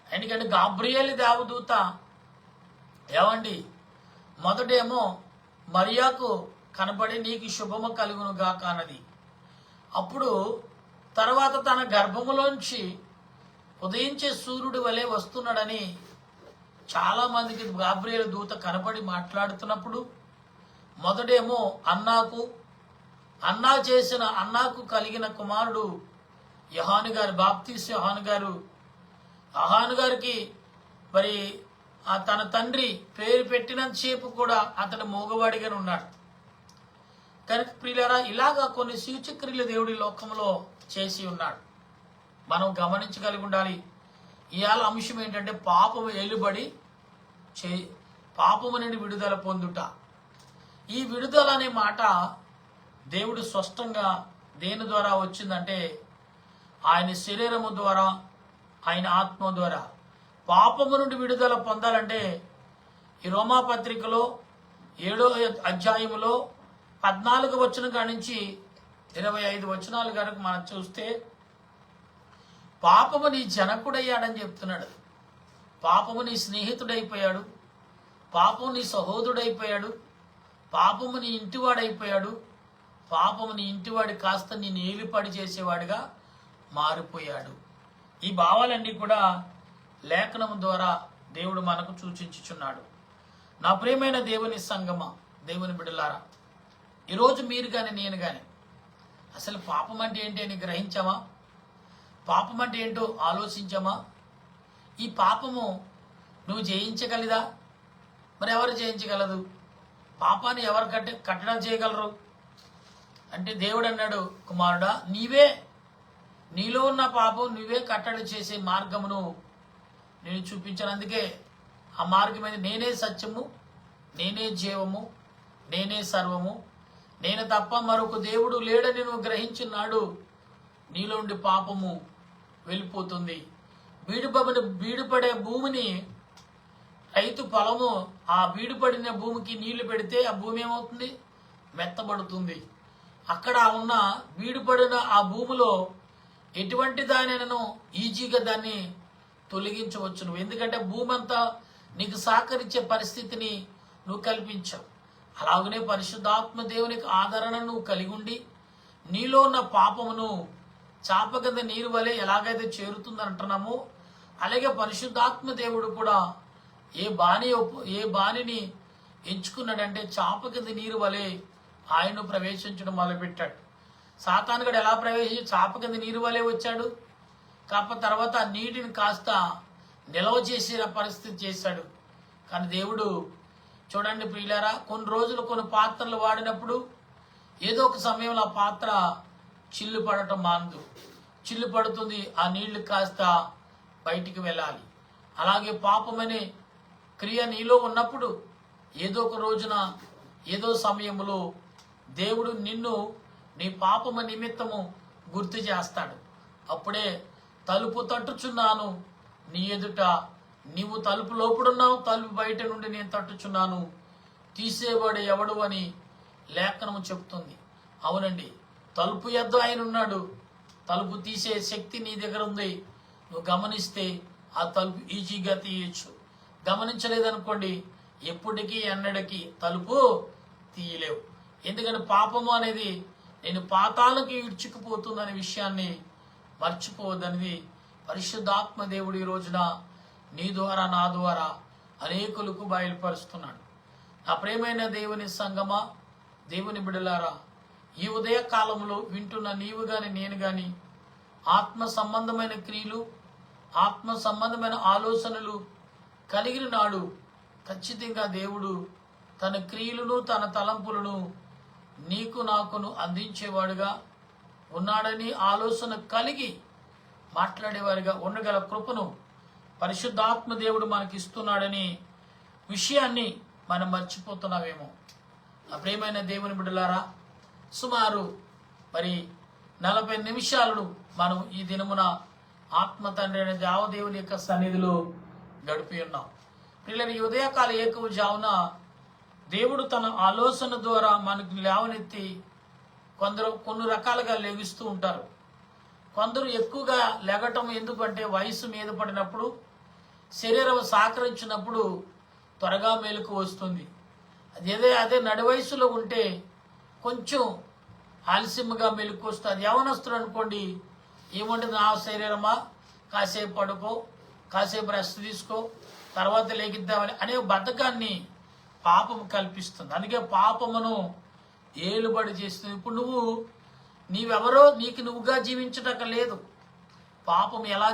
ఎందుకంటే గాబ్రియేలు దేవదూత ఏమండి మొదటేమో మరియాకు కనబడి నీకు శుభము కలుగును గాక అన్నది. అప్పుడు తర్వాత తన గర్భములోంచి ఉదయించే సూర్యుడి వలె వస్తున్నాడని చాలా మందికి గాబ్రియేలు దూత కనబడి మాట్లాడుతున్నప్పుడు మొదటేమో అన్నాకు కలిగిన కుమారుడు యోహాను గారు, బాప్తీసు యోహాను గారికి మరి తన తండ్రి పేరు పెట్టినంతసేపు కూడా అతడు మూగవాడిగానే ఉన్నాడు. కనుక ప్రియులారా, ఇలాగా కొన్ని సూచక్రియలు దేవుడి లోకంలో చేసి ఉన్నాడు. మనం గమనించగలిగి ఉండాలి. ఇవాళ అంశం ఏంటంటే పాపము ఏలుబడి పాపము నుండి విడుదల పొందుట. ఈ విడుదల అనే మాట దేవుడు స్పష్టంగా దేని ద్వారా వచ్చిందంటే ఆయన శరీరము ద్వారా, ఆయన ఆత్మ ద్వారా. పాపము నుండి విడుదల పొందాలంటే ఈ రోమాపత్రికలో 7వ అధ్యాయములో 14 వచనం కాడి నుంచి 25 వచనాల వరకు మనం చూస్తే పాపము నీ జనకుడయ్యాడని చెప్తున్నాడు. పాపము నీ స్నేహితుడైపోయాడు, పాపము నీ సహోదరుడైపోయాడు, పాపము నీ ఇంటివాడైపోయాడు, పాపము నీ ఇంటివాడి కాస్త నేను ఏలిపడి చేసేవాడిగా మారిపోయాడు. ఈ భావాలన్నీ కూడా లేఖనం ద్వారా దేవుడు మనకు సూచించుచున్నాడు. నా ప్రియమైన దేవుని సంగమ, దేవుని బిడ్డలారా, ఈరోజు మీరు కానీ నేను కానీ అసలు పాపం అంటే ఏంటి అని గ్రహించామా? పాపం అంటే ఏంటో ఆలోచించామా? ఈ పాపము నువ్వు జయించగలదా? మరి ఎవరు జయించగలదు? పాపాన్ని ఎవరు కట్టడం చేయగలరు అంటే దేవుడు అన్నాడు, కుమారుడా నీలో ఉన్న పాపం నువ్వే కట్టడి చేసే మార్గమును నేను చూపించాను. అందుకే ఆ మార్గం మీద నేనే సత్యము, నేనే జీవము, నేనే సర్వము, నేను తప్ప మరొక దేవుడు లేడని నువ్వు గ్రహించున్నాడు. నీలో ఉండి పాపము వెళ్ళిపోతుంది. బీడుపడే భూమిని రైతు పొలము ఆ బీడుపడిన భూమికి నీళ్లు పెడితే ఆ భూమి ఏమవుతుంది? మెత్తబడుతుంది. అక్కడ ఉన్న బీడుపడిన ఆ భూమిలో ఎటువంటి దానినను ఈజీగా దాన్ని తొలగించవచ్చు నువ్వు. ఎందుకంటే భూమి అంతా నీకు సహకరించే పరిస్థితిని నువ్వు కల్పించావు. అలాగనే పరిశుద్ధాత్మ దేవునికి ఆదరణ నువ్వు కలిగి ఉండి నీలో ఉన్న పాపమును చాప కింద నీరు వలె ఎలాగైతే చేరుతుందని అంటున్నామో అలాగే పరిశుద్ధాత్మ దేవుడు కూడా ఏ బాణిని ఎంచుకున్నాడంటే చాప కింద నీరు వలె ఆయన ప్రవేశించడం మొదలుపెట్టాడు. సాతానుగాడు ఎలా ప్రవేశించి చాప కింద నీరు వలె వచ్చాడు. కాకపోతే తర్వాత ఆ నీటిని కాస్త నిల్వ చేసే పరిస్థితి చేశాడు. కానీ దేవుడు చూడండి ప్రియులారా, కొన్ని రోజులు కొన్ని పాత్రలు వాడినప్పుడు ఏదో ఒక సమయంలో ఆ పాత్ర చిల్లు పడటం మానదు. చిల్లు పడుతుంది, ఆ నీళ్లు కాస్త బయటికి వెళ్ళాలి. అలాగే పాపమనే క్రియ నీలో ఉన్నప్పుడు ఏదో ఒక రోజున ఏదో సమయంలో దేవుడు నిన్ను నీ పాపము నిమిత్తము గుర్తు చేస్తాడు. అప్పుడే తలుపు తట్టుచున్నాను నీ ఎదుట, నీవు తలుపు లోపడున్నావు, తలుపు బయట నుండి నేను తట్టుచున్నాను, తీసేవాడు ఎవడు అని లేఖనము చెప్తుంది. అవునండి, తలుపు యొద్ద ఆయన ఉన్నాడు, తలుపు తీసే శక్తి నీ దగ్గర ఉంది. నువ్వు గమనిస్తే ఆ తలుపు ఈజీగా తీయచ్చు. గమనించలేదనుకోండి ఎప్పటికీ ఎన్నడికి తలుపు తీయలేవు. ఎందుకంటే పాపము అనేది నేను పాతాలకు ఈడ్చుకుపోతుందనే విషయాన్ని మర్చిపోవద్దనేది పరిశుద్ధాత్మ దేవుడు ఈ రోజున నీ ద్వారా నా ద్వారా అనేకులకు బయలుపరుస్తున్నాడు. నా ప్రియమైన దేవుని సంగమా, దేవుని బిడలారా, ఈ ఉదయ కాలంలో వింటున్న నీవు గాని నేను గాని ఆత్మ సంబంధమైన క్రియలు, ఆత్మ సంబంధమైన ఆలోచనలు కలిగిన నాడు ఖచ్చితంగా దేవుడు తన క్రియలను తన తలంపులను నీకు నాకును అందించేవాడుగా ఉన్నాడని ఆలోచన కలిగి మాట్లాడేవారిగా ఉండగల కృపను పరిశుద్ధాత్మ దేవుడు మనకి ఇస్తున్నాడని విషయాన్ని మనం మర్చిపోతున్నామేమో. ప్రియమైన దేవుని బిడ్డలారా, సుమారు మరి 40 నిమిషాలను మనం ఈ దినమున ఆత్మ తండ్రి అనే దేవదేవుని యొక్క సన్నిధిలో గడిపి ఉన్నాం. పిల్లలు ఈ ఉదయకాల ఏకవు జామున దేవుడు తన ఆలోచన ద్వారా మనకు లేవనెత్తి కొన్ని రకాలుగా లెగిస్తూ ఉంటారు. కొందరు ఎక్కువగా లెగటం ఎందుకంటే వయసు మీద పడినప్పుడు, శరీరం సహకరించినప్పుడు త్వరగా మేలుకు వస్తుంది. అదే నడి వయసులో ఉంటే కొంచెం ఆలస్యంగా మెలకు వస్తుంది. యవనస్తుడు అనుకోండి, ఏమంటుంది, నా శరీరమా కాసేపు పడుకో, కాసేపు రెస్ట్ తీసుకో, తర్వాత లేగిద్దామని అనే బద్ధకాన్ని పాపము కల్పిస్తుంది. అందుకే పాపమును ఏలుబడి చేస్తుంది. ఇప్పుడు నీవెవరో నీకు నువ్వుగా జీవించటక లేదు. పాపం ఎలా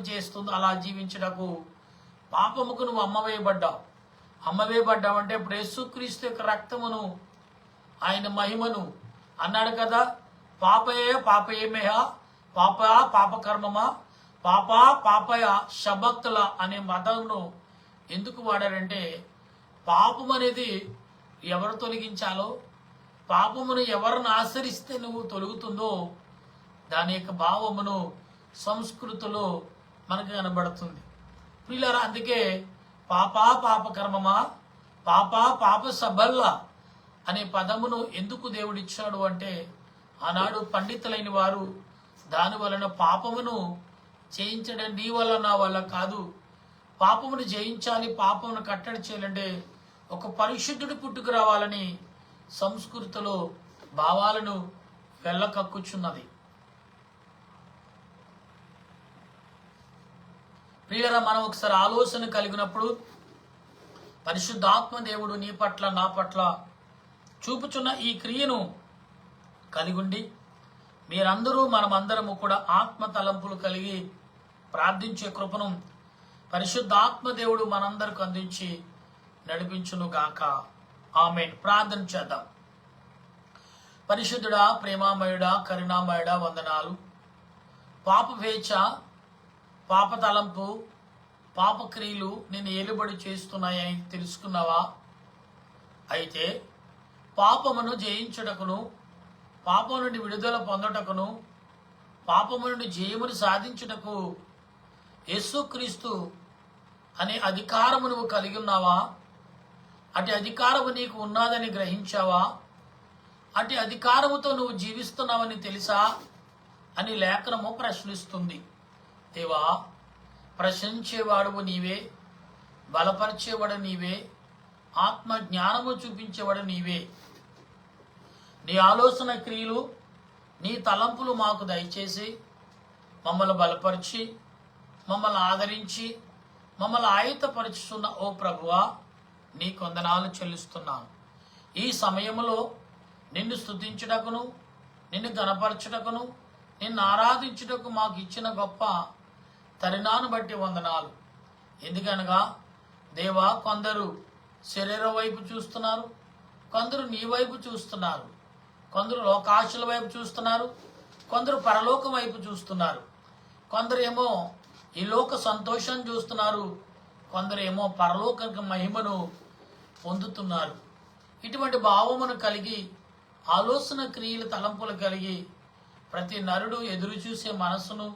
చేస్తుందో అలా జీవించటకు పాపముకు నువ్వు అమ్మవేయబడ్డావు. అమ్మవేయబడ్డావంటే ఇప్పుడు యేసుక్రీస్తు యొక్క రక్తమును, ఆయన మహిమను అన్నాడు కదా, పాపయేమేహ పాపకర్మమా పాపయ శబక్తుల అనే మతంను ఎందుకు వాడారంటే, పాపం అనేది ఎవరు తొలగించాలో, పాపమును ఎవరిని ఆచరిస్తే నువ్వు తొలుగుతుందో దాని యొక్క భావమును సంస్కృతిలో మనకు కనబడుతుంది. పిల్లరా, అందుకే పాపకర్మమా పాప సబల్ల అనే పదమును ఎందుకు దేవుడిచ్చాడు అంటే, ఆనాడు పండితులైన వారు దాని వలన పాపమును జయించడం నీ వల్ల నా వల్ల కాదు, పాపమును జయించాలి, పాపమును కట్టడి చేయాలంటే ఒక పరిశుద్ధుడు పుట్టుకు రావాలని సంస్కృతిలో భావాలను వెళ్ళకక్కుచున్నది. ప్రియరా, మనం ఒకసారి ఆలోచన కలిగినప్పుడు పరిశుద్ధాత్మ దేవుడు నీ పట్ల నా పట్ల చూపుచున్న ఈ క్రియను కలిగుండి మీరందరూ మనమందరము కూడా ఆత్మ తలంపులు కలిగి ప్రార్థించే కృపను పరిశుద్ధాత్మ దేవుడు మనందరికి అందించి నడిపించును గాక. ఆమేన్. ప్రార్థన చేద్దాం. పరిశుద్ధుడా, ప్రేమామయుడా, కరుణామయుడా, వందనాలు. పాపవేచ్ఛ, పాప తలంపు, పాపక్రియలు నిన్ను ఏలుబడి చేస్తున్నాయని తెలుసుకున్నావా? అయితే పాపమును జయించుటకును, పాపం నుండి విడుదల పొందుటకును, పాపము నుండి జయమును సాధించుటకు యేసుక్రీస్తు అనే అధికారము నువ్వు కలిగి ఉన్నావా? అటు అధికారము నీకు ఉన్నదని గ్రహించావా? అటు అధికారముతో నువ్వు జీవిస్తున్నావని తెలుసా అని లేఖనము ప్రశ్నిస్తుంది. దేవా, ప్రశ్నించేవాడు నీవే, బలపరిచేవాడు నీవే, ఆత్మ జ్ఞానము చూపించేవాడు నీవే. నీ ఆలోచన క్రియలు, నీ తలంపులు మాకు దయచేసి మమ్మల్ని బలపరిచి, మమ్మల్ని ఆదరించి, మమ్మల్ని ఆయుధపరుచుతున్న ఓ ప్రభువా, నీ కొందనాలు చెల్లిస్తున్నాను. ఈ సమయంలో నిన్ను స్తుతించుటకును, నిన్ను గణపరచుటకును, నిన్ను ఆరాధించుటకు మాకు ఇచ్చిన గొప్ప తరుణాన్ని బట్టి వందనాలు. ఎందుకనగా దేవా, కొందరు శరీరం వైపు చూస్తున్నారు, కొందరు నీ వైపు చూస్తున్నారు, కొందరు లోకాశల వైపు చూస్తున్నారు, కొందరు పరలోకం వైపు చూస్తున్నారు, కొందరేమో ఈ లోక సంతోషం చూస్తున్నారు, కొందరేమో పరలోక మహిమను పొందుతున్నారు. ఇటువంటి భావమును కలిగి, ఆలోచన క్రియలు తలంపులు కలిగి ప్రతి నరుడు ఎదురు చూసే మనస్సును,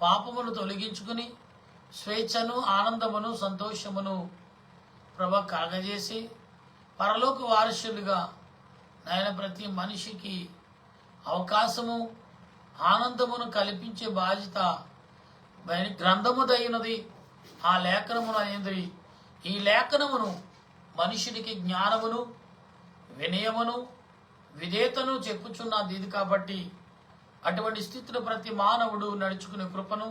పాపమును తొలగించుకుని స్వేచ్ఛను, ఆనందమును, సంతోషమును ప్రభు కలగజేసి పరలోక వారసులుగా నాయన ప్రతి మనిషికి అవకాశము, ఆనందమును కల్పించే బాధ్యత గ్రంథము దైనది. ఆ లేఖనమును అనేది, ఈ లేఖనమును మనుషుడికి జ్ఞానమును, వినయమును, విధేయతను చెప్పుచున్నది. ఇది కాబట్టి అటువంటి స్థితిలో ప్రతి మానవుడు నడుచుకునే కృపను,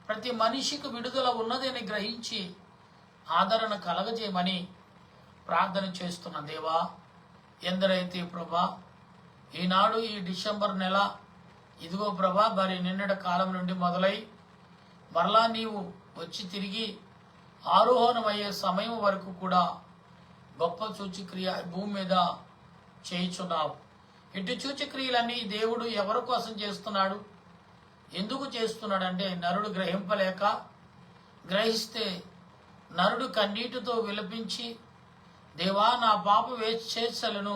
ప్రతి మనిషికి విడుదల ఉన్నదని గ్రహించి ఆదరణ కలగజేయమని ప్రార్థన చేస్తున్న దేవా, ఎందరైతే ప్రభా ఈనాడు ఈ డిసెంబర్ నెల ఇదిగో ప్రభా మరి నిన్నటి కాలం నుండి మొదలై మరలా నీవు వచ్చి తిరిగి ఆరోహణమయ్యే సమయం వరకు కూడా గొప్ప సూచక్రియ భూమి మీద చేయుచున్నావు. ఇటు సూచక్రియలన్నీ దేవుడు ఎవరి కోసం చేస్తున్నాడు, ఎందుకు చేస్తున్నాడంటే నరుడు గ్రహింపలేక, గ్రహిస్తే నరుడు కన్నీటితో విలపించి దేవా, నా పాప వేచేసలను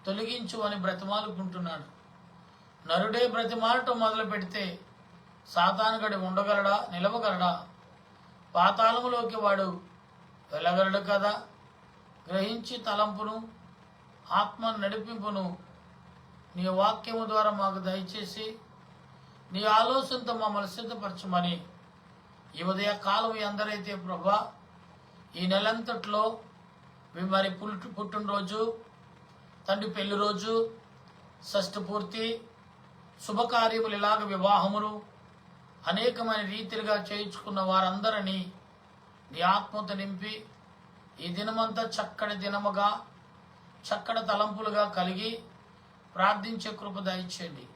తొలగించు అని బ్రతిమాలుకుంటున్నాడు. నరుడే బ్రతిమాలటం మొదలు పెడితే సాతానుగడి ఉండగలడా, నిలవగలడా? పాతాళములోకి వాడు వెళ్ళగలడు కదా. గ్రహించి తలంపును, ఆత్మ నడిపింపును నీ వాక్యము ద్వారా మాకు దయచేసి నీ ఆలోచనతో మమ్మల్ని సిద్ధపరచమని ఈ ఉదయ కాలం ఎందరైతే ప్రభా ఈ నెలంతట్లో మరి పుట్టినరోజు, తండ్రి పెళ్లి రోజు, షష్ఠి పూర్తి, శుభకార్యములు, ఇలాగ వివాహములు అనేకమైన రీతిలుగా చేయించుకున్న వారందరినీ నీ ఆత్మతో నింపి ఈ దినమంతా చక్కటి దినముగా, చక్కటి తలంపులుగా కలిగి ప్రార్థించే కృప దయచేయండి.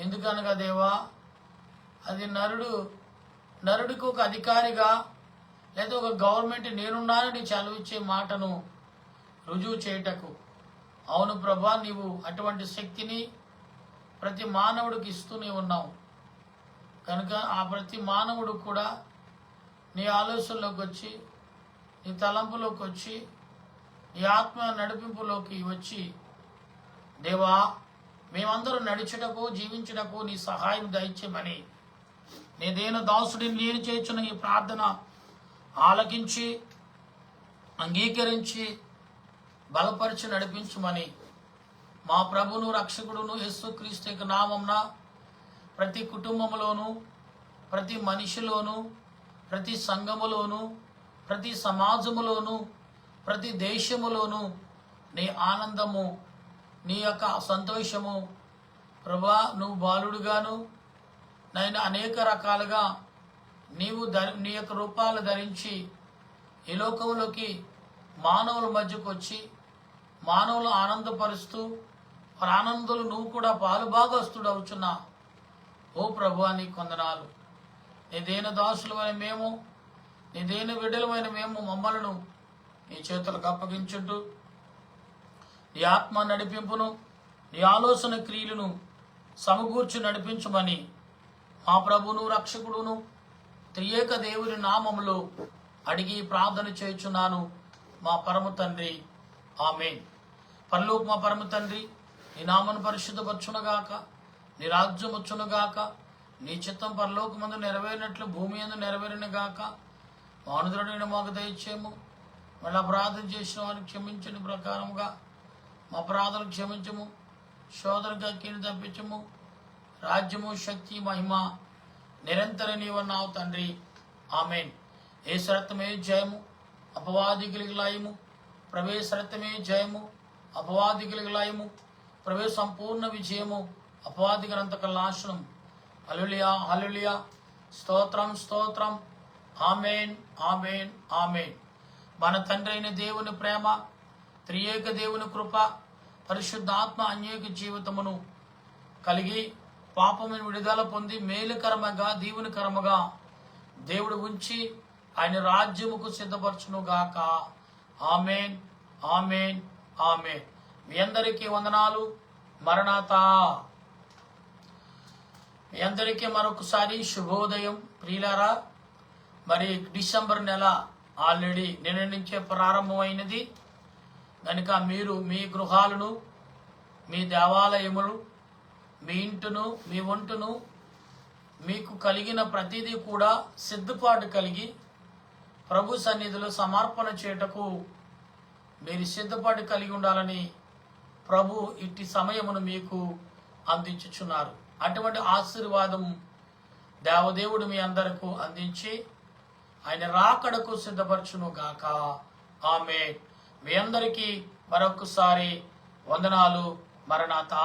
ఎందుకనగా దేవా, అది నరుడికి ఒక అధికారిగా లేదా ఒక గవర్నమెంట్ నేనున్నానని చదివించే మాటను రుజువు చేయుటకు. అవును ప్రభా, నీవు అటువంటి శక్తిని ప్రతి మానవుడికి ఇస్తూనే ఉన్నావు కనుక ఆ ప్రతి మానవుడు కూడా నీ ఆలోచనలోకి వచ్చి, నీ తలంపులోకి వచ్చి, నీ ఆత్మ నడిపింపులోకి వచ్చి దేవా, మేమందరూ నడిచుటకు, జీవించుటకు నీ సహాయం దయచేయమని నీదేన దాసుడిని నేను చేర్చున్న ఈ ప్రార్థన ఆలకించి, అంగీకరించి, బలపరిచి నడిపించుమని మా ప్రభును రక్షకుడును యేసుక్రీస్తు యొక్క నామమున ప్రతి కుటుంబంలోను, ప్రతి మనిషిలోను, ప్రతి సంఘములోను, ప్రతి సమాజములోను, ప్రతి దేశములోను నీ ఆనందము, నీ యొక్క సంతోషము ప్రభా, నువ్వు బాలుడుగాను నైనా అనేక రకాలుగా నీవు నీ యొక్క రూపాలు ధరించి ఈ లోకంలోకి మానవుల మధ్యకు వచ్చి మానవులు ఆనందపరుస్తూ వారి ఆనందులు నువ్వు కూడా పాలుభాగస్తుడు అవుతున్నా. ఓ ప్రభువా, నీ కొందనాలు. నీదేన దాసులమైన మేము, నీదేన బిడ్డలమైన మేము మమ్మలను నీ చేతులకు అప్పగించుంటూ నీ ఆత్మ నడిపింపును, నీ ఆలోచన క్రియలను సమకూర్చి నడిపించమని మా ప్రభును రక్షకుడును త్రియేక దేవుని నామములో అడిగి ప్రార్థన చేయుచున్నాను మా పరమ తండ్రి, ఆమేన్. పరలోక మా పరమ తండ్రి, నీ నామను పరిశుద్ధపరచునుగాక, నీ రాజ్యం వచ్చునుగాక, నీ చిత్తం పరలోకమందు నెరవేరినట్లు భూమి యందు నెరవేరునుగాక. మా అనుదినమైన మాకు దయచేయము. మళ్ళీ ప్రార్థన చేసిన వారిని క్షమించని ప్రకారముగా మా ప్రార్థనలు క్షమించము. శోధనగా కీని తప్పించము. రాజ్యము, శక్తి, మహిమ నిరంతర నీవన్నావు తండ్రి, ఆమేన్. ఏసు జయము, అపవాది గిలిగిలాయము. ప్రవేశ రక్తమే జయము, అపవాది గిలిగిలాయము. ప్రవేశ సంపూర్ణ విజయము, అపవాది గ్రంథక నాశనం. హల్లెలూయా, హల్లెలూయా. స్తోత్రం, స్తోత్రం. ఆమేన్, ఆమేన్, ఆమేన్. మన తండ్రి అయిన దేవుని ప్రేమ, త్రియేక దేవుని కృప, పరిశుద్ధాత్మ అన్యేక జీవితమును కలిగి పాపమును విడుదల పొంది మేలుకరముగా, దీవునికరముగా దేవుడు ఉంచి ఆయన రాజ్యముకు సిద్ధపరచునుగాక. ఆమేన్, ఆమేన్, ఆమేన్. మీ అందరికీ వందనాలు. మరణాతా. మీ అందరికీ మరొకసారి శుభోదయం ప్రియులారా. మరి డిసెంబర్ నెల ఆల్రెడీ నిన్న నుంచే ప్రారంభమైనది కనుక మీరు మీ గృహాలను, మీ దేవాలయములు, మీ ఇంటును, మీ ఒంటును, మీకు కలిగిన ప్రతిదీ కూడా సిద్ధపాటు కలిగి ప్రభు సన్నిధిలో సమర్పణ చేయుటకు మీరు సిద్ధపాటు కలిగి ఉండాలని ప్రభు ఇట్టి సమయమును మీకు అందించుచున్నారు. అటువంటి ఆశీర్వాదం దేవదేవుడు మీ అందరకు అందించి ఆయన రాకడకు సిద్ధపరచును గాక. ఆమేన్. మీ అందరికీ మరొకసారి వందనాలు. మరణాతా.